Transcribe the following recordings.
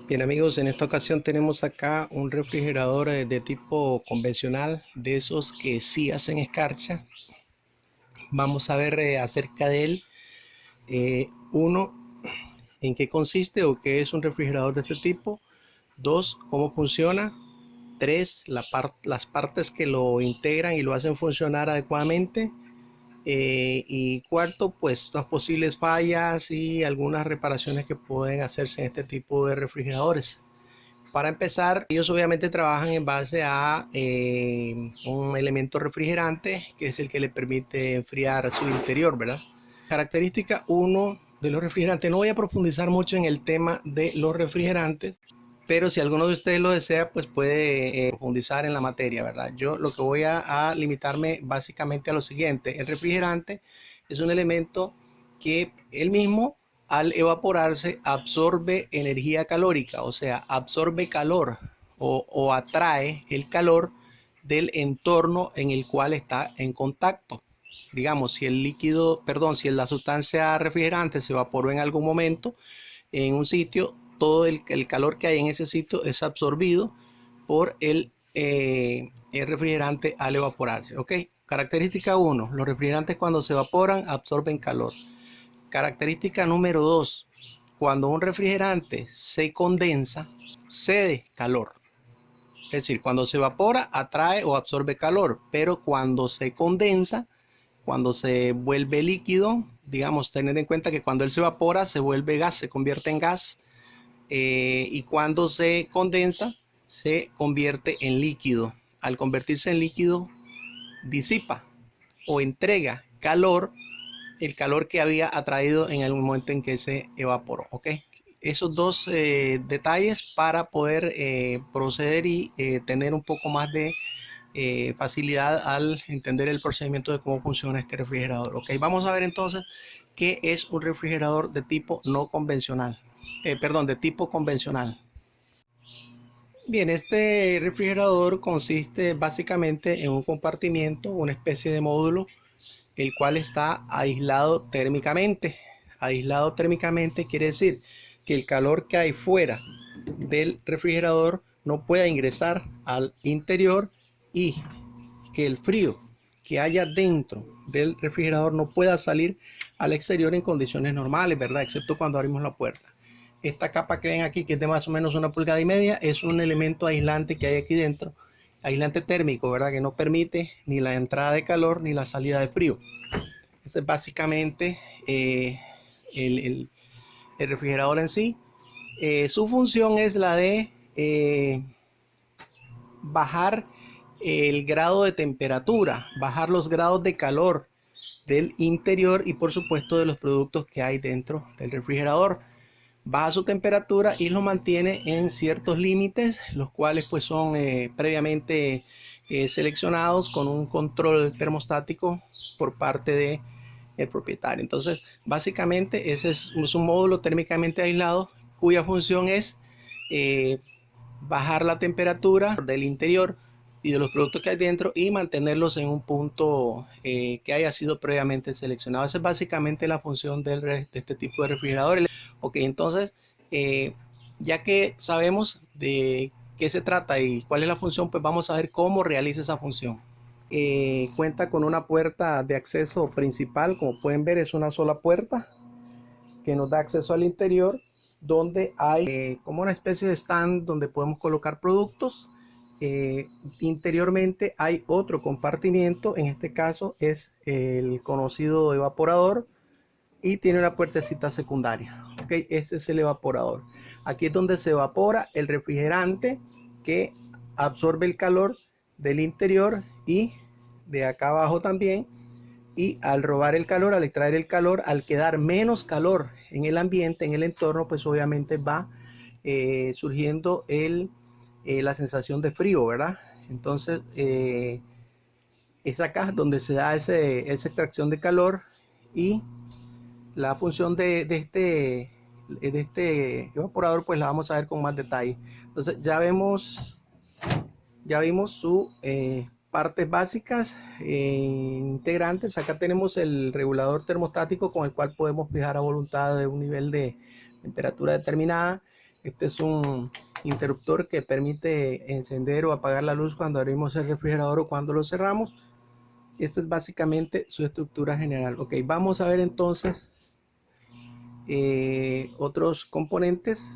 Bien amigos, en esta ocasión tenemos acá un refrigerador de tipo convencional, de esos que sí hacen escarcha. Vamos a ver acerca de él. Uno, en qué consiste o qué es un refrigerador de este tipo. Dos, cómo funciona. Tres, las partes que lo integran y lo hacen funcionar adecuadamente. Y cuarto, pues las posibles fallas y algunas reparaciones que pueden hacerse en este tipo de refrigeradores. Para empezar, ellos obviamente trabajan en base a un elemento refrigerante que es el que le permite enfriar su interior, ¿verdad? Característica uno de los refrigerantes. No voy a profundizar mucho en el tema de los refrigerantes, pero si alguno de ustedes lo desea, pues puede profundizar en la materia, ¿verdad? Yo lo que voy a limitarme básicamente a lo siguiente. El refrigerante es un elemento que él mismo, al evaporarse, absorbe energía calórica, o sea, absorbe calor o atrae el calor del entorno en el cual está en contacto. Digamos, si el líquido, perdón, si la sustancia refrigerante se evaporó en algún momento en un sitio, todo el calor que hay en ese sitio es absorbido por el refrigerante al evaporarse. ¿Ok? Característica uno, los refrigerantes cuando se evaporan absorben calor. Característica número 2, cuando un refrigerante se condensa, cede calor. Es decir, cuando se evapora, atrae o absorbe calor, pero cuando se condensa, cuando se vuelve líquido, digamos, tener en cuenta que cuando él se evapora, se vuelve gas, se convierte en gas, y cuando se condensa, se convierte en líquido. Al convertirse en líquido, disipa o entrega calor, el calor que había atraído en el momento en que se evaporó. ¿Ok? Esos dos detalles para poder proceder y tener un poco más de facilidad al entender el procedimiento de cómo funciona este refrigerador. Ok, vamos a ver entonces qué es un refrigerador de tipo no convencional. Perdón, de tipo convencional. Bien, este refrigerador consiste básicamente en un compartimiento, una especie de módulo, el cual está aislado térmicamente. Aislado térmicamente quiere decir que el calor que hay fuera del refrigerador no pueda ingresar al interior y que el frío que haya dentro del refrigerador no pueda salir al exterior en condiciones normales, ¿verdad? Excepto cuando abrimos la puerta. Esta capa que ven aquí, que es de más o menos 1,5 pulgadas, es un elemento aislante que hay aquí dentro, aislante térmico, ¿verdad? Que no permite ni la entrada de calor ni la salida de frío. Ese es básicamente el, el, el refrigerador en sí. Su función es la de bajar el grado de temperatura, bajar los grados de calor del interior y por supuesto de los productos que hay dentro del refrigerador. Baja su temperatura y lo mantiene en ciertos límites, los cuales pues son previamente seleccionados con un control termostático por parte de el propietario. Entonces, básicamente ese es un módulo térmicamente aislado cuya función es eh, bajar la temperatura del interior y de los productos que hay dentro y mantenerlos en un punto que haya sido previamente seleccionado. Esa es básicamente la función de este tipo de refrigeradores. Ok, entonces, eh, ya que sabemos de qué se trata y cuál es la función, pues vamos a ver cómo realiza esa función. Cuenta con una puerta de acceso principal, como pueden ver es una sola puerta que nos da acceso al interior, donde hay como una especie de stand donde podemos colocar productos. Interiormente hay otro compartimiento, en este caso es el conocido evaporador, y tiene una puertecita secundaria. Ok, este es el evaporador. Aquí es donde se evapora el refrigerante que absorbe el calor del interior y de acá abajo también. Y al robar el calor, al extraer el calor, al quedar menos calor en el ambiente, en el entorno, pues obviamente va surgiendo la sensación de frío, ¿verdad? Entonces, es acá donde se da esa extracción de calor y la función de este evaporador, pues la vamos a ver con más detalle. Entonces, ya vimos sus partes básicas integrantes. Acá tenemos el regulador termostático con el cual podemos fijar a voluntad de un nivel de temperatura determinada. Este es un interruptor que permite encender o apagar la luz cuando abrimos el refrigerador o cuando lo cerramos. Esta es básicamente su estructura general. Ok, vamos a ver entonces otros componentes.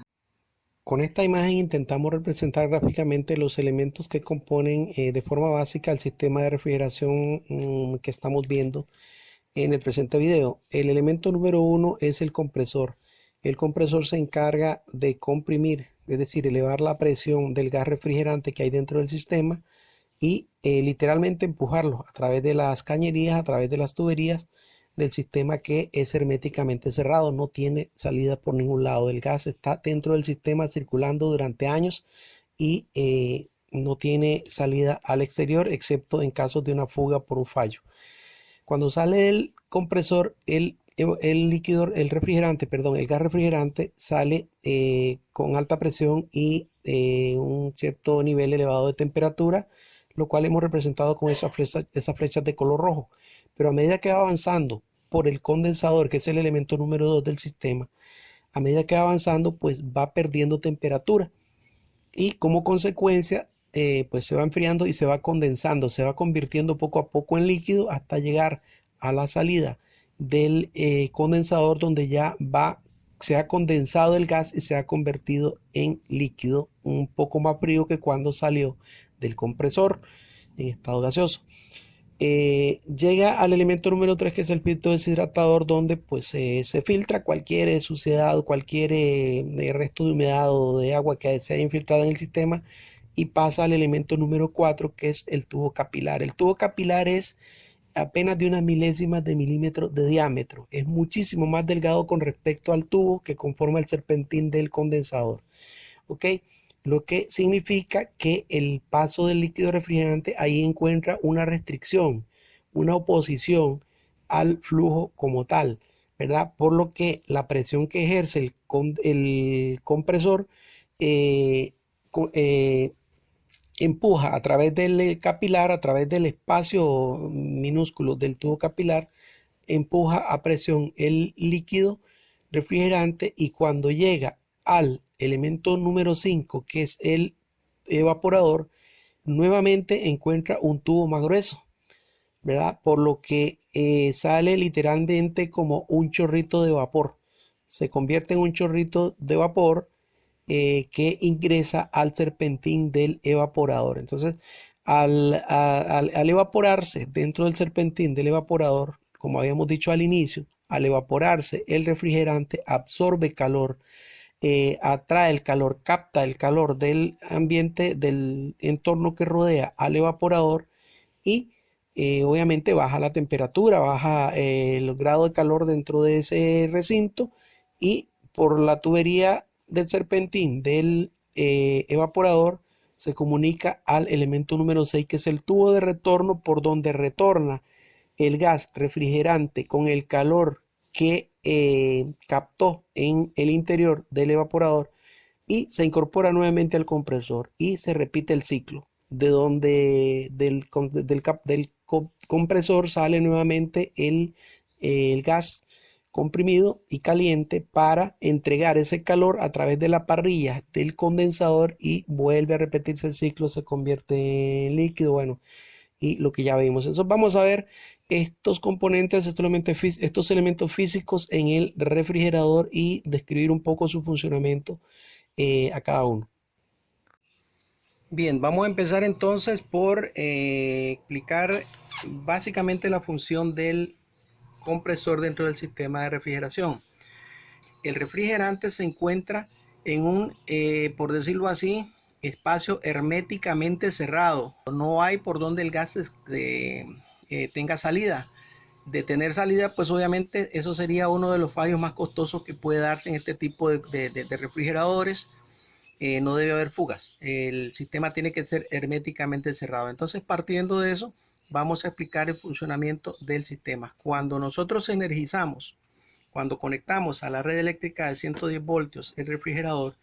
Con esta imagen intentamos representar gráficamente los elementos que componen de forma básica el sistema de refrigeración que estamos viendo en el presente video. El elemento número uno es el compresor. El compresor se encarga de comprimir, es decir, elevar la presión del gas refrigerante que hay dentro del sistema y literalmente empujarlo a través de las cañerías, a través de las tuberías del sistema que es herméticamente cerrado, no tiene salida por ningún lado. El gas está dentro del sistema circulando durante años y no tiene salida al exterior, excepto en casos de una fuga por un fallo. Cuando sale el compresor, el líquido, el refrigerante, perdón, el gas refrigerante sale con alta presión y un cierto nivel elevado de temperatura, lo cual hemos representado con esas flechas de color rojo. Pero a medida que va avanzando por el condensador, que es el elemento número 2 del sistema, a medida que va avanzando, pues va perdiendo temperatura y como consecuencia, pues se va enfriando y se va condensando, se va convirtiendo poco a poco en líquido hasta llegar a la salida del condensador donde ya se ha condensado el gas y se ha convertido en líquido un poco más frío que cuando salió del compresor en estado gaseoso. Llega al elemento número 3 que es el filtro deshidratador, donde pues se filtra cualquier suciedad, cualquier resto de humedad o de agua que se haya infiltrado en el sistema y pasa al elemento número 4 que es el tubo capilar. El tubo capilar es apenas de unas milésimas de milímetro de diámetro, es muchísimo más delgado con respecto al tubo que conforma el serpentín del condensador. ¿Ok? Lo que significa que el paso del líquido refrigerante ahí encuentra una restricción, una oposición al flujo como tal, ¿verdad? Por lo que la presión que ejerce el compresor eh, empuja a través del capilar, a través del espacio minúsculo del tubo capilar, empuja a presión el líquido refrigerante y cuando llega al elemento número 5, que es el evaporador, nuevamente encuentra un tubo más grueso, ¿verdad? Por lo que sale literalmente como un chorrito de vapor. Se convierte en un chorrito de vapor que ingresa al serpentín del evaporador. Entonces, al evaporarse dentro del serpentín del evaporador, como habíamos dicho al inicio, al evaporarse el refrigerante absorbe calor, atrae el calor, capta el calor del ambiente, del entorno que rodea al evaporador y obviamente baja la temperatura, baja el grado de calor dentro de ese recinto y por la tubería del serpentín del evaporador se comunica al elemento número 6 que es el tubo de retorno por donde retorna el gas refrigerante con el calor que captó en el interior del evaporador y se incorpora nuevamente al compresor y se repite el ciclo de donde del compresor sale nuevamente el gas comprimido y caliente para entregar ese calor a través de la parrilla del condensador y vuelve a repetirse el ciclo, se convierte en líquido, bueno, y lo que ya vimos. Entonces vamos a ver estos componentes, estos elementos físicos en el refrigerador y describir un poco su funcionamiento a cada uno. Bien, vamos a empezar entonces por explicar básicamente la función del compresor dentro del sistema de refrigeración. El refrigerante se encuentra en un, por decirlo así, espacio herméticamente cerrado. No hay por donde el gas tenga salida. De tener salida, pues obviamente eso sería uno de los fallos más costosos que puede darse en este tipo de refrigeradores. No debe haber fugas. El sistema tiene que ser herméticamente cerrado. Entonces, partiendo de eso, vamos a explicar el funcionamiento del sistema. Cuando nosotros energizamos, cuando conectamos a la red eléctrica de 110 voltios el refrigerador,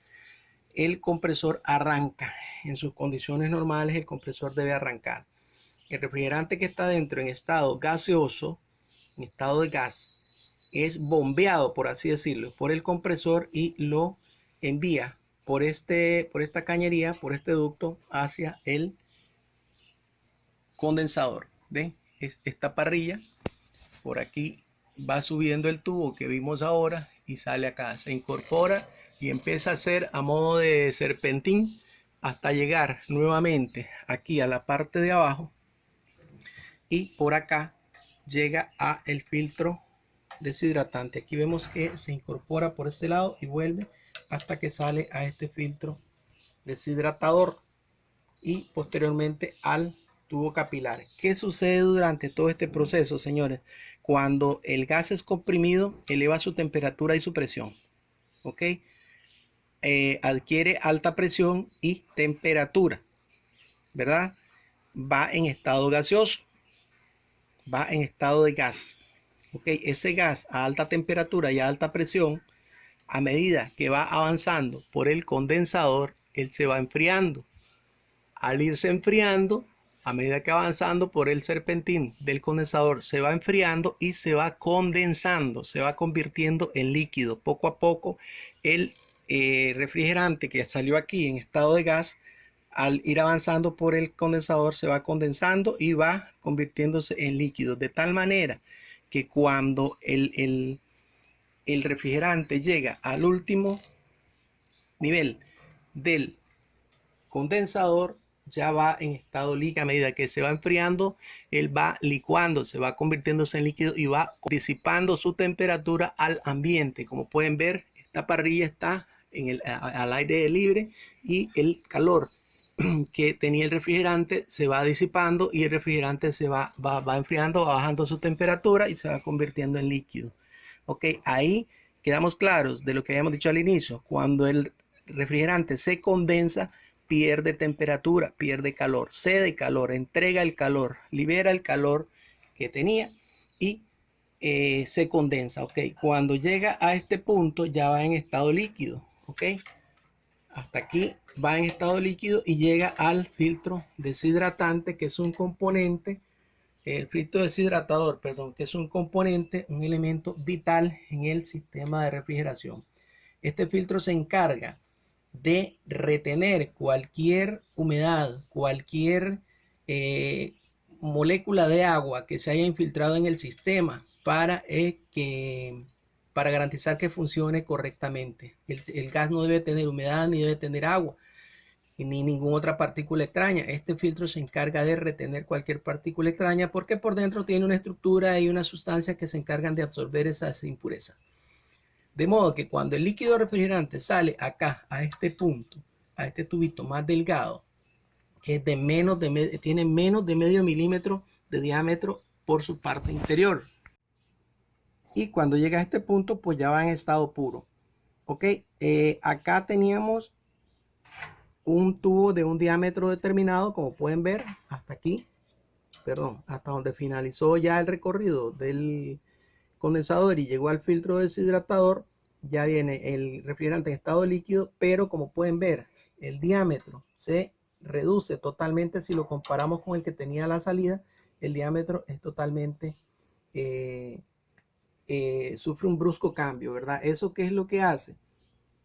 el compresor arranca. En sus condiciones normales, el compresor debe arrancar. El refrigerante que está dentro en estado gaseoso, en estado de gas, es bombeado, por así decirlo, por el compresor y lo envía por esta cañería, por este ducto hacia el condensador. ¿Ven? Esta parrilla por aquí va subiendo el tubo que vimos ahora y sale acá, se incorpora y empieza a hacer a modo de serpentín hasta llegar nuevamente aquí a la parte de abajo, y por acá llega a el filtro deshidratante. Aquí vemos que se incorpora por este lado y vuelve hasta que sale a este filtro deshidratador y posteriormente al tubo capilar. ¿Qué sucede durante todo este proceso, señores? Cuando el gas es comprimido, eleva su temperatura y su presión, ¿ok? Adquiere alta presión y temperatura, ¿verdad? Va en estado gaseoso, va en estado de gas, ¿ok? Ese gas a alta temperatura y a alta presión, a medida que va avanzando por el condensador, él se va enfriando. Al irse enfriando, a medida que avanzando por el serpentín del condensador, se va enfriando y se va condensando, se va convirtiendo en líquido. Poco a poco el refrigerante que salió aquí en estado de gas, al ir avanzando por el condensador, se va condensando y va convirtiéndose en líquido, de tal manera que cuando el refrigerante llega al último nivel del condensador, ya va en estado líquido. A medida que se va enfriando, él va licuando, se va convirtiéndose en líquido y va disipando su temperatura al ambiente. Como pueden ver, esta parrilla está al aire libre y el calor que tenía el refrigerante se va disipando y el refrigerante se va enfriando, va bajando su temperatura y se va convirtiendo en líquido. Ok, ahí quedamos claros de lo que habíamos dicho al inicio. Cuando el refrigerante se condensa, pierde temperatura, pierde calor, cede calor, entrega el calor, libera el calor que tenía y se condensa. Ok, cuando llega a este punto ya va en estado líquido. Ok, hasta aquí va en estado líquido y llega al filtro deshidratante, que es un componente, el filtro deshidratador, perdón, que es un componente, un elemento vital en el sistema de refrigeración. Este filtro se encarga de retener cualquier humedad, cualquier molécula de agua que se haya infiltrado en el sistema para garantizar que funcione correctamente. El gas no debe tener humedad ni debe tener agua ni ninguna otra partícula extraña. Este filtro se encarga de retener cualquier partícula extraña porque por dentro tiene una estructura y una sustancia que se encargan de absorber esas impurezas. De modo que cuando el líquido refrigerante sale acá, a este punto, a este tubito más delgado, que es tiene menos de medio milímetro de diámetro por su parte interior. Y cuando llega a este punto, pues ya va en estado puro. Ok, acá teníamos un tubo de un diámetro determinado, como pueden ver, hasta aquí, perdón, hasta donde finalizó ya el recorrido del condensador y llegó al filtro deshidratador. Ya viene el refrigerante en estado líquido, pero como pueden ver, el diámetro se reduce totalmente si lo comparamos con el que tenía la salida. El diámetro es totalmente, sufre un brusco cambio, ¿verdad? ¿Eso qué es lo que hace?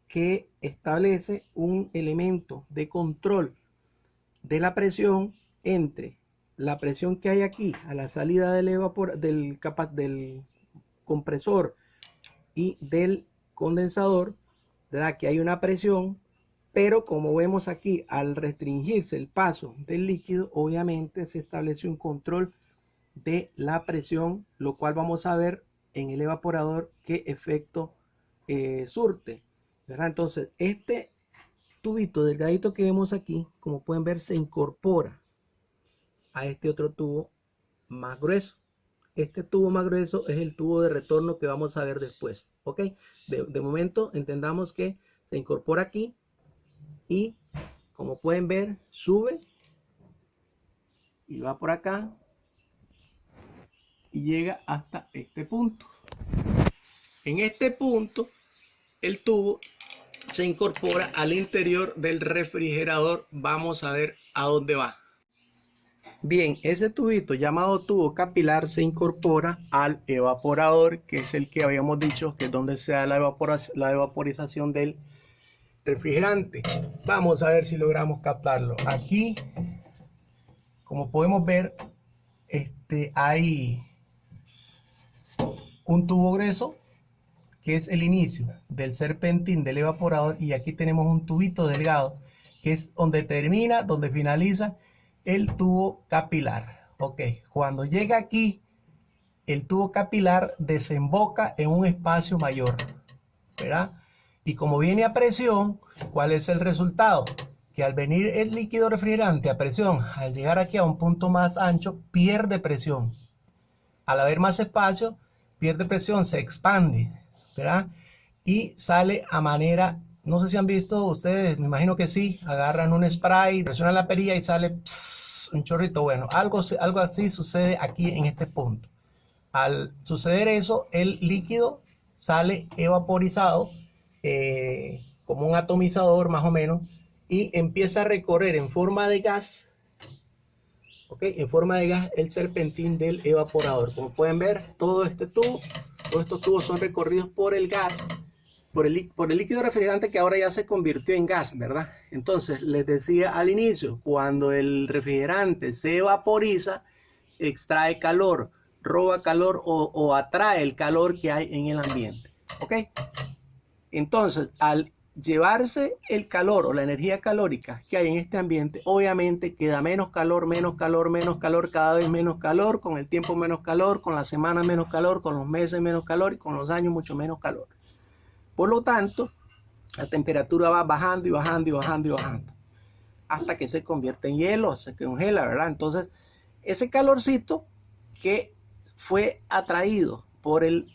Que establece un elemento de control de la presión entre la presión que hay aquí a la salida del compresor y del condensador, ¿verdad? Que hay una presión, pero como vemos aquí, al restringirse el paso del líquido, obviamente se establece un control de la presión, lo cual vamos a ver en el evaporador qué efecto surte, ¿verdad? Entonces este tubito delgadito que vemos aquí, como pueden ver, se incorpora a este otro tubo más grueso. Este tubo más grueso es el tubo de retorno que vamos a ver después. Ok, de momento entendamos que se incorpora aquí y como pueden ver sube y va por acá y llega hasta este punto. En este punto el tubo se incorpora al interior del refrigerador. Vamos a ver a dónde va. Bien, ese tubito llamado tubo capilar se incorpora al evaporador, que es el que habíamos dicho que es donde se da la evaporización del refrigerante. Vamos a ver si logramos captarlo. Aquí, como podemos ver, hay un tubo grueso que es el inicio del serpentín del evaporador, y aquí tenemos un tubito delgado que es donde termina, donde finaliza el tubo capilar. Ok, cuando llega aquí, el tubo capilar desemboca en un espacio mayor, ¿verdad? Y como viene a presión, ¿cuál es el resultado? Que al venir el líquido refrigerante a presión, al llegar aquí a un punto más ancho, pierde presión. Al haber más espacio, pierde presión, se expande, ¿verdad? Y sale a manera, no sé si han visto ustedes, me imagino que sí, agarran un spray, presionan la perilla y sale un chorrito. Bueno, algo así sucede aquí en este punto. Al suceder eso, el líquido sale evaporizado, como un atomizador más o menos, y empieza a recorrer en forma de gas, ¿ok? En forma de gas el serpentín del evaporador. Como pueden ver, todos estos tubos son recorridos por el gas, por el líquido refrigerante que ahora ya se convirtió en gas, ¿verdad? Entonces, les decía al inicio, cuando el refrigerante se evaporiza, extrae calor, roba calor o atrae el calor que hay en el ambiente, ¿ok? Entonces, al llevarse el calor o la energía calórica que hay en este ambiente, obviamente queda menos calor, cada vez menos calor, con el tiempo menos calor, con las semanas menos calor, con los meses menos calor y con los años mucho menos calor. Por lo tanto, la temperatura va bajando y bajando y bajando y bajando hasta que se convierte en hielo, se congela, ¿verdad? Entonces, ese calorcito que fue atraído por el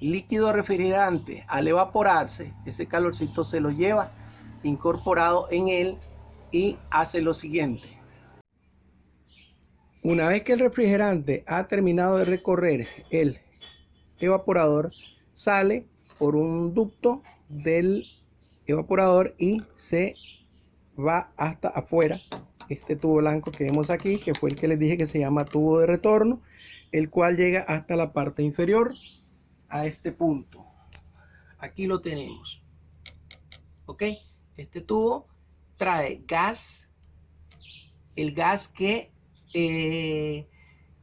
líquido refrigerante al evaporarse, ese calorcito se lo lleva incorporado en él y hace lo siguiente. Una vez que el refrigerante ha terminado de recorrer el evaporador, sale por un ducto del evaporador y se va hasta afuera. Este tubo blanco que vemos aquí, que fue el que les dije que se llama tubo de retorno, el cual llega hasta la parte inferior, a este punto. Aquí lo tenemos. Ok, este tubo trae gas, el gas que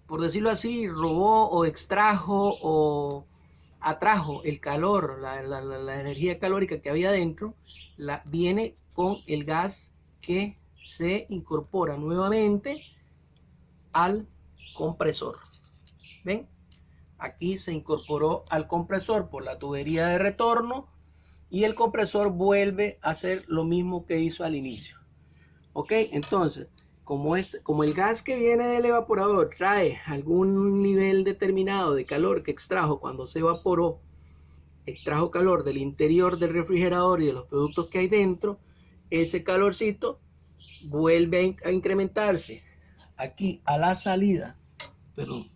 por decirlo así, robó o extrajo o atrajo el calor, la energía calórica que había dentro, viene con el gas que se incorpora nuevamente al compresor. ¿Ven? Aquí se incorporó al compresor por la tubería de retorno y el compresor vuelve a hacer lo mismo que hizo al inicio. Ok, entonces, como el gas que viene del evaporador trae algún nivel determinado de calor que extrajo cuando se evaporó, extrajo calor del interior del refrigerador y de los productos que hay dentro, ese calorcito vuelve a incrementarse aquí a la salida, perdón,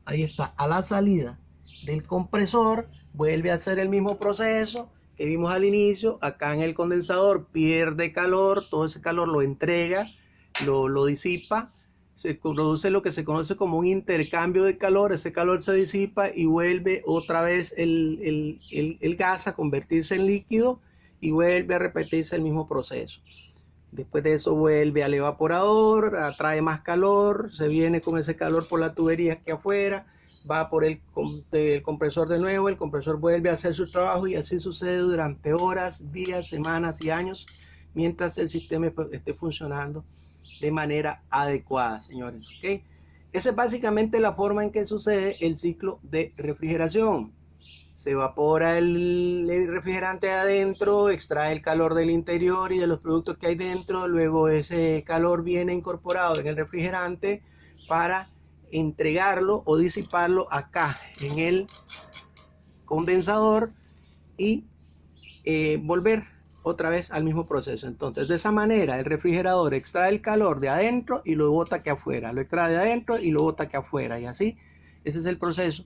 ahí está, a la salida del compresor, vuelve a hacer el mismo proceso que vimos al inicio. Acá en el condensador pierde calor, todo ese calor lo entrega, lo disipa, se produce lo que se conoce como un intercambio de calor, ese calor se disipa y vuelve otra vez el gas a convertirse en líquido y vuelve a repetirse el mismo proceso. Después de eso vuelve al evaporador, atrae más calor, se viene con ese calor por la tubería aquí afuera, va por el compresor de nuevo, el compresor vuelve a hacer su trabajo y así sucede durante horas, días, semanas y años mientras el sistema esté funcionando de manera adecuada, señores. ¿Okay? Esa es básicamente la forma en que sucede el ciclo de refrigeración. Se evapora el refrigerante de adentro, extrae el calor del interior y de los productos que hay dentro, luego ese calor viene incorporado en el refrigerante para entregarlo o disiparlo acá en el condensador y volver otra vez al mismo proceso. Entonces, de esa manera el refrigerador extrae el calor de adentro y lo bota aquí afuera, lo extrae de adentro y lo bota aquí afuera, y así, ese es el proceso.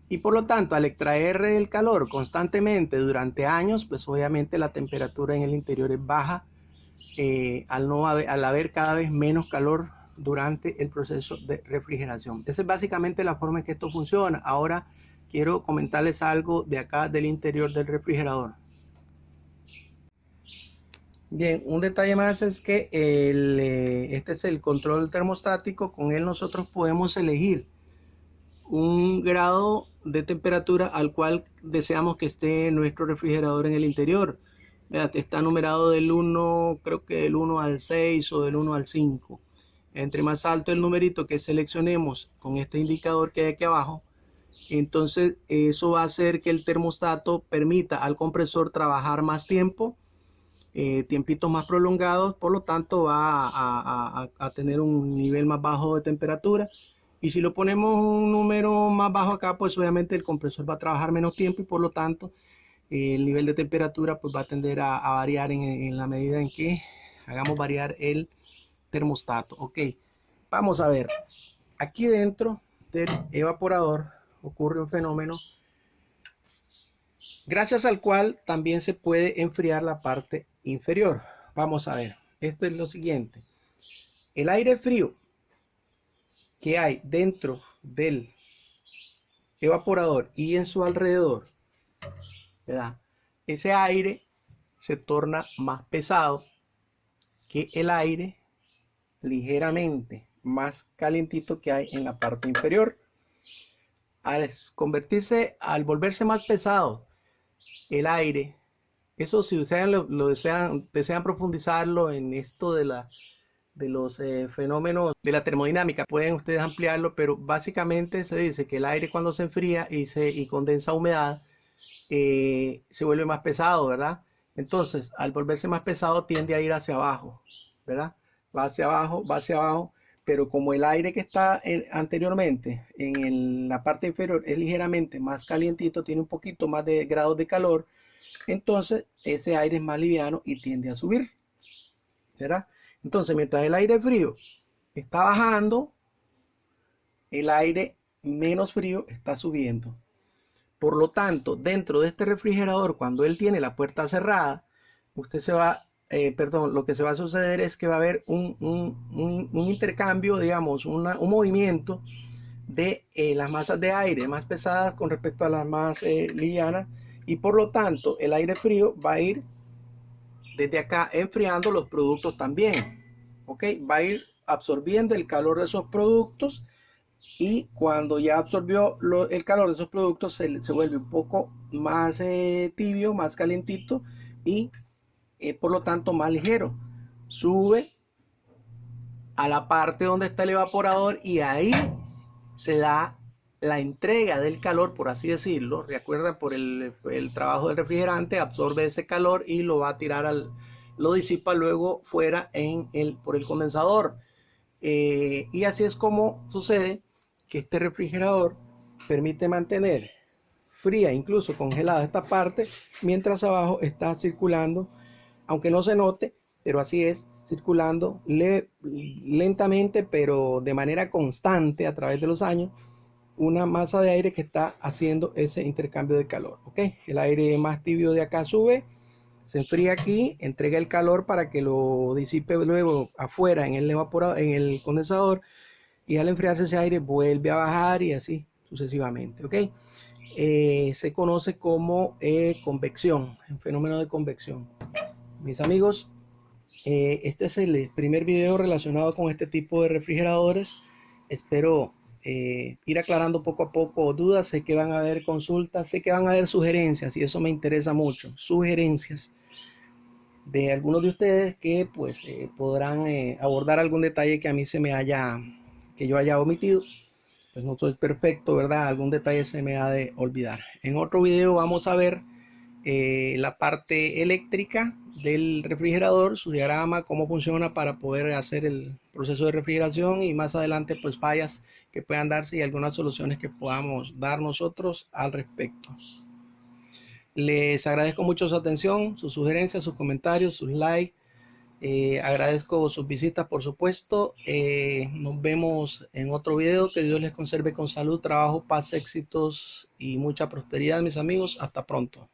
Y por lo tanto, al extraer el calor constantemente durante años, pues obviamente la temperatura en el interior es baja, al haber cada vez menos calor durante el proceso de refrigeración. Esa es básicamente la forma en que esto funciona. Ahora quiero comentarles algo de acá del interior del refrigerador. Bien, un detalle más es que este es el control termostático. Con él nosotros podemos elegir un grado de temperatura al cual deseamos que esté nuestro refrigerador en el interior. Está numerado del 1, creo que del 1 al 6 o del 1 al 5. Entre más alto el numerito que seleccionemos con este indicador que hay aquí abajo, entonces eso va a hacer que el termostato permita al compresor trabajar más tiempo, tiempitos más prolongados, por lo tanto va a tener un nivel más bajo de temperatura. Y si lo ponemos un número más bajo acá, pues obviamente el compresor va a trabajar menos tiempo y por lo tanto el nivel de temperatura pues va a tender a variar en la medida en que hagamos variar el termostato. Ok, vamos a ver. Aquí dentro del evaporador ocurre un fenómeno gracias al cual también se puede enfriar la parte inferior. Vamos a ver, esto es lo siguiente. El aire frío que hay dentro del evaporador y en su alrededor, ¿verdad? Ese aire se torna más pesado que el aire ligeramente más calientito que hay en la parte inferior. Al volverse más pesado el aire, eso si ustedes lo desean profundizarlo en esto de los fenómenos de la termodinámica, pueden ustedes ampliarlo, pero básicamente se dice que el aire cuando se enfría y condensa humedad, se vuelve más pesado, ¿verdad? Entonces, al volverse más pesado tiende a ir hacia abajo, ¿verdad? Va hacia abajo, pero como el aire que está anteriormente en la parte inferior es ligeramente más calientito, tiene un poquito más de grados de calor, entonces ese aire es más liviano y tiende a subir, ¿verdad? Entonces, mientras el aire frío está bajando, el aire menos frío está subiendo. Por lo tanto, dentro de este refrigerador, cuando él tiene la puerta cerrada, lo que se va a suceder es que va a haber un intercambio, digamos, un movimiento de las masas de aire más pesadas con respecto a las más livianas, y por lo tanto el aire frío va a ir desde acá enfriando los productos también, ¿ok? Va a ir absorbiendo el calor de esos productos y cuando ya absorbió el calor de esos productos se vuelve un poco más tibio, más calientito y por lo tanto más ligero. Sube a la parte donde está el evaporador y ahí se da la entrega del calor, por así decirlo. Recuerda, por el trabajo del refrigerante, absorbe ese calor y lo va a tirar lo disipa luego fuera por el condensador. Y así es como sucede que este refrigerador permite mantener fría, incluso congelada esta parte, mientras abajo está circulando, aunque no se note, pero así es, circulando lentamente, pero de manera constante a través de los años, una masa de aire que está haciendo ese intercambio de calor. ¿Ok? El aire más tibio de acá sube, se enfría aquí, entrega el calor para que lo disipe luego afuera en el evaporador, en el condensador, y al enfriarse ese aire vuelve a bajar y así sucesivamente. ¿Ok? Se conoce como convección, un fenómeno de convección. Mis amigos, este es el primer video relacionado con este tipo de refrigeradores. Espero ir aclarando poco a poco dudas. Sé que van a haber consultas, sé que van a haber sugerencias y eso me interesa mucho. Sugerencias de algunos de ustedes que pues podrán abordar algún detalle que a mí que yo haya omitido. Pues no soy perfecto, ¿verdad? Algún detalle se me ha de olvidar. En otro video vamos a ver la parte eléctrica del refrigerador, su diagrama, cómo funciona para poder hacer el proceso de refrigeración y más adelante pues fallas que puedan darse y algunas soluciones que podamos dar nosotros al respecto. Les agradezco mucho su atención, sus sugerencias, sus comentarios, sus likes. Agradezco sus visitas, por supuesto. Nos vemos en otro video. Que Dios les conserve con salud, trabajo, paz, éxitos y mucha prosperidad, mis amigos. Hasta pronto.